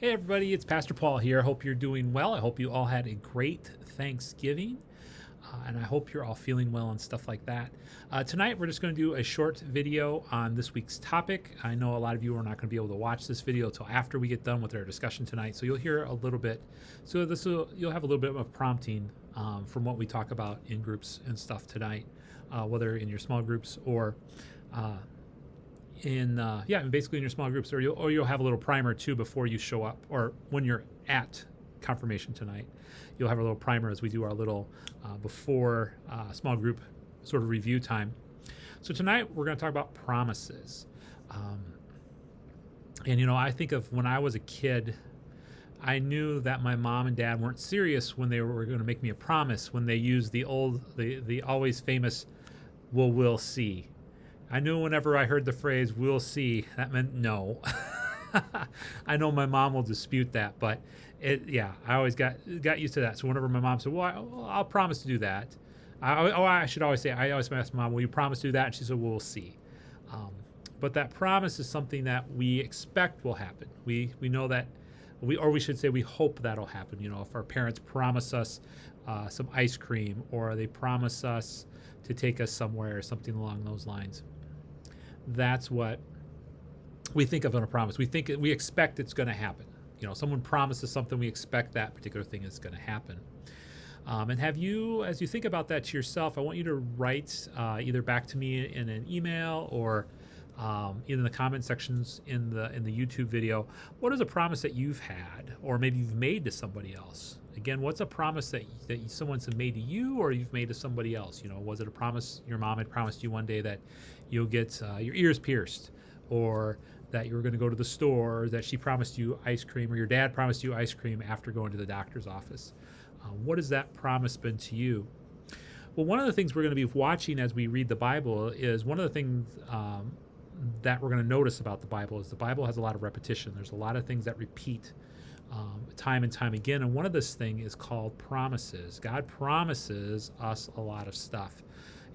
Hey, everybody, it's Pastor Paul here. Hope you're doing well. I hope you all had a great Thanksgiving, and I hope you're all feeling well and stuff like that. Tonight, we're just going to do a short video on this week's topic. I know a lot of you are not going to be able to watch this video until after we get done with our discussion tonight, so you'll hear a little bit. So you'll have a little bit of prompting from what we talk about in groups and stuff tonight, whether in your small groups or uh, basically in your small groups, or you'll have a little primer too before you show up, or when you're at confirmation tonight, you'll have a little primer as we do our little before small group sort of review time. So tonight we're going to talk about promises, and I think of when I was a kid. I knew that my mom and dad weren't serious when they were going to make me a promise, when they used the always famous, well, we'll see. I knew whenever I heard the phrase "we'll see," that meant no. I know my mom will dispute that, but I always got used to that. So whenever my mom said, "Well, I'll promise to do that," I should always say, I always ask Mom, "Will you promise to do that?" And she said, "Well, we'll see." Um, but that promise is something that we expect will happen. We know that we should say we hope that'll happen. If our parents promise us some ice cream, or they promise us to take us somewhere, or something along those lines. That's what we think of in a promise. We expect it's going to happen. Someone promises something, we expect that particular thing is going to happen. And as you think about that to yourself, I want you to write either back to me in an email, or in the comment sections in the YouTube video. What is a promise that you've had, or maybe you've made to somebody else? Again, what's a promise that someone's made to you, or you've made to somebody else? Was it a promise your mom had promised you one day that you'll get your ears pierced, or that you were going to go to the store, or that she promised you ice cream, or your dad promised you ice cream after going to the doctor's office? What has that promise been to you? Well, one of the things we're going to be watching as we read the Bible is one of the things that we're going to notice about the Bible is the Bible has a lot of repetition. There's a lot of things that repeat time and time again. And one of this thing is called promises. God promises us a lot of stuff.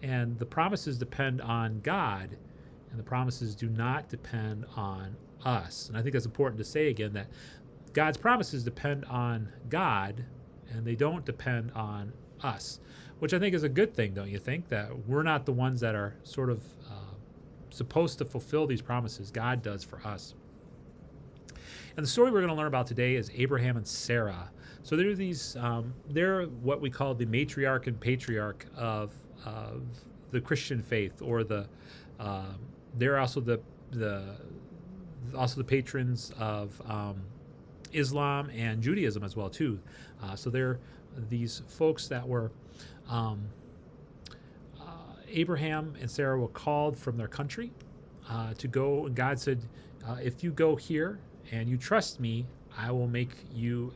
And the promises depend on God, and the promises do not depend on us. And I think that's important to say again, that God's promises depend on God, and they don't depend on us, which I think is a good thing, don't you think? That we're not the ones that are sort of supposed to fulfill these promises. God does for us. And the story we're going to learn about today is Abraham and Sarah. So they're what we call the matriarch and patriarch of the Christian faith, or they're also the patrons of Islam and Judaism as well too. So they're these folks that were Abraham and Sarah were called from their country to go, and God said, if you go here and you trust me, I will make you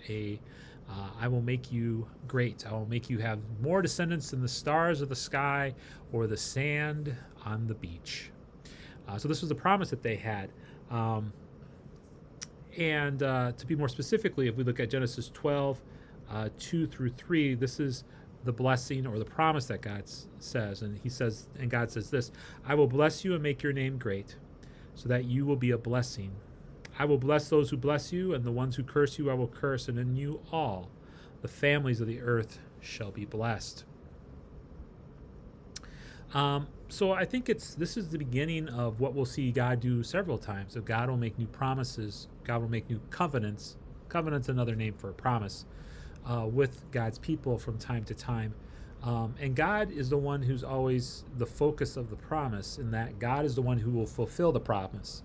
I will make you great. I will make you have more descendants than the stars of the sky or the sand on the beach. So this was the promise that they had. And to be more specifically, if we look at Genesis 12, 2 through 3, this is the blessing or the promise that God says. And God says this: I will bless you and make your name great, so that you will be a blessing. I will bless those who bless you, and the ones who curse you I will curse, and in you all the families of the earth shall be blessed. So I think this is the beginning of what we'll see God do several times. So God will make new promises. God will make new covenants. Covenant's another name for a promise, with God's people from time to time. And God is the one who's always the focus of the promise, in that God is the one who will fulfill the promise.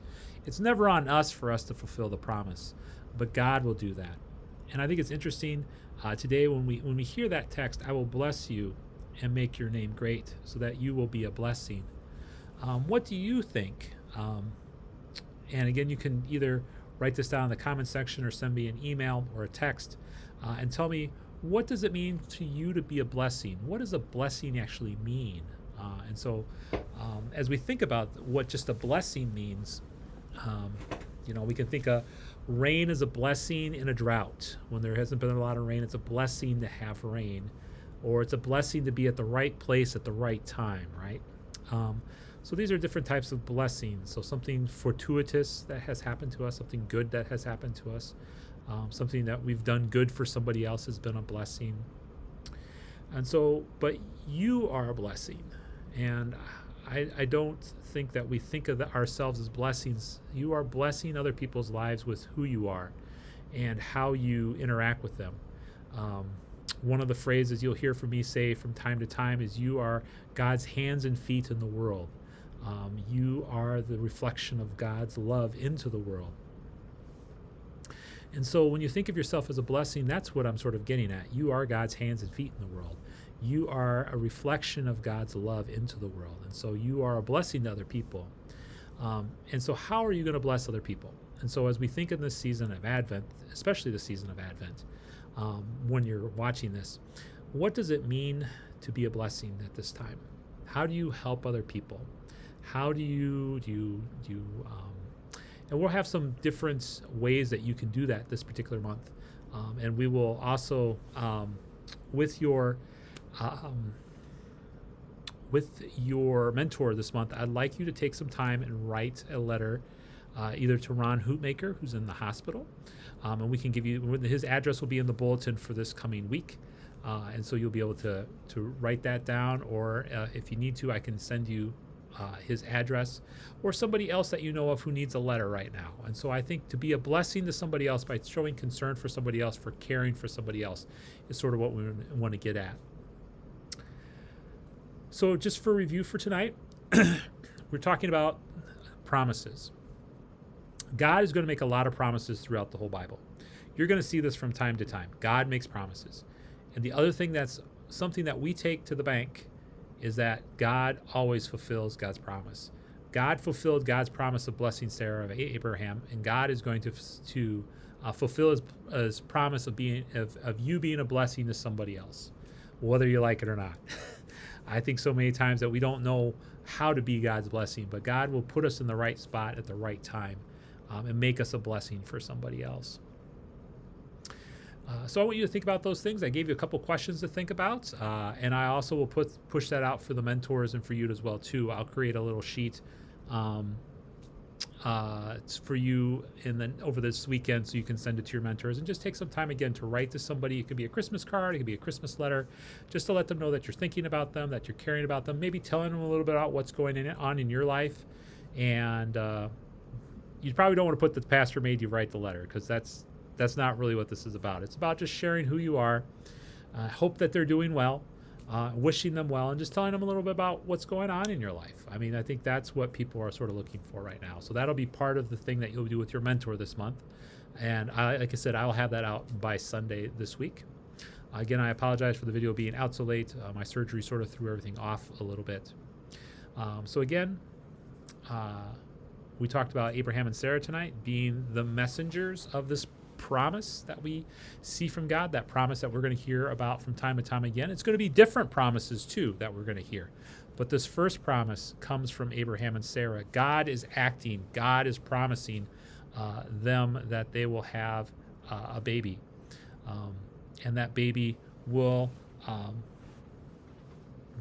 It's never on us for us to fulfill the promise, but God will do that. And I think it's interesting today when we hear that text, I will bless you and make your name great, so that you will be a blessing. What do you think? And again, you can either write this down in the comment section, or send me an email or a text, and tell me, what does it mean to you to be a blessing? What does a blessing actually mean? And so as we think about what just a blessing means, we can think of rain as a blessing in a drought. When there hasn't been a lot of rain, it's a blessing to have rain, or it's a blessing to be at the right place at the right time, right? So these are different types of blessings. So something fortuitous that has happened to us, something good that has happened to us. Something that we've done good for somebody else has been a blessing. And so, but you are a blessing. And I don't think that we think of ourselves as blessings. You are blessing other people's lives with who you are and how you interact with them. One of the phrases you'll hear from me say from time to time is, you are God's hands and feet in the world. You are the reflection of God's love into the world. And so when you think of yourself as a blessing, that's what I'm sort of getting at. You are God's hands and feet in the world. You are a reflection of God's love into the world. And so you are a blessing to other people. And so how are you going to bless other people? And so as we think in this season of Advent, especially the season of Advent, when you're watching this, what does it mean to be a blessing at this time? How do you help other people? How do you and we'll have some different ways that you can do that this particular month. And we will also, with your mentor this month, I'd like you to take some time and write a letter, either to Ron Hootmaker, who's in the hospital, and we can give you his address will be in the bulletin for this coming week, and so you'll be able to write that down, or if you need to, I can send you his address, or somebody else that you know of who needs a letter right now. And so I think to be a blessing to somebody else by showing concern for somebody else, for caring for somebody else, is sort of what we want to get at. So just for review for tonight, we're talking about promises. God is going to make a lot of promises throughout the whole Bible. You're going to see this from time to time. God makes promises. And the other thing that's something that we take to the bank is that God always fulfills God's promise. God fulfilled God's promise of blessing Sarah of Abraham, and God is going to fulfill his promise of you being a blessing to somebody else, whether you like it or not. I think so many times that we don't know how to be God's blessing, but God will put us in the right spot at the right time, and make us a blessing for somebody else. So I want you to think about those things. I gave you a couple questions to think about, and I also will push that out for the mentors and for you as well too. I'll create a little sheet for you over this weekend, so you can send it to your mentors and just take some time again to write to somebody. It could be a Christmas card, it could be a Christmas letter, just to let them know that you're thinking about them, that you're caring about them, maybe telling them a little bit about what's going on in your life. And you probably don't want to put the pastor made you write the letter, because that's not really what this is about. It's about just sharing who you are. Hope that they're doing well, wishing them well, and just telling them a little bit about what's going on in your life. I mean, I think that's what people are sort of looking for right now. So that'll be part of the thing that you'll do with your mentor this month. And like I said, I'll have that out by Sunday this week. Again, I apologize for the video being out so late. My surgery sort of threw everything off a little bit. So again, we talked about Abraham and Sarah tonight being the messengers of this promise that we see from God, that promise that we're going to hear about from time to time again. It's going to be different promises too that we're going to hear. But this first promise comes from Abraham and Sarah. God is acting. God is promising them that they will have a baby. And that baby will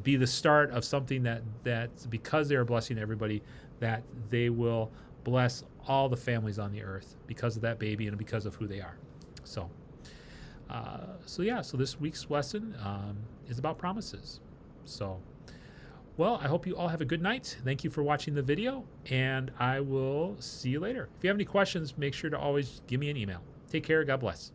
be the start of something that because they are blessing everybody, that they will bless all the families on the earth because of that baby and because of who they are. So this week's lesson is about promises. So, well, I hope you all have a good night. Thank you for watching the video, and I will see you later. If you have any questions, make sure to always give me an email. Take care. God bless.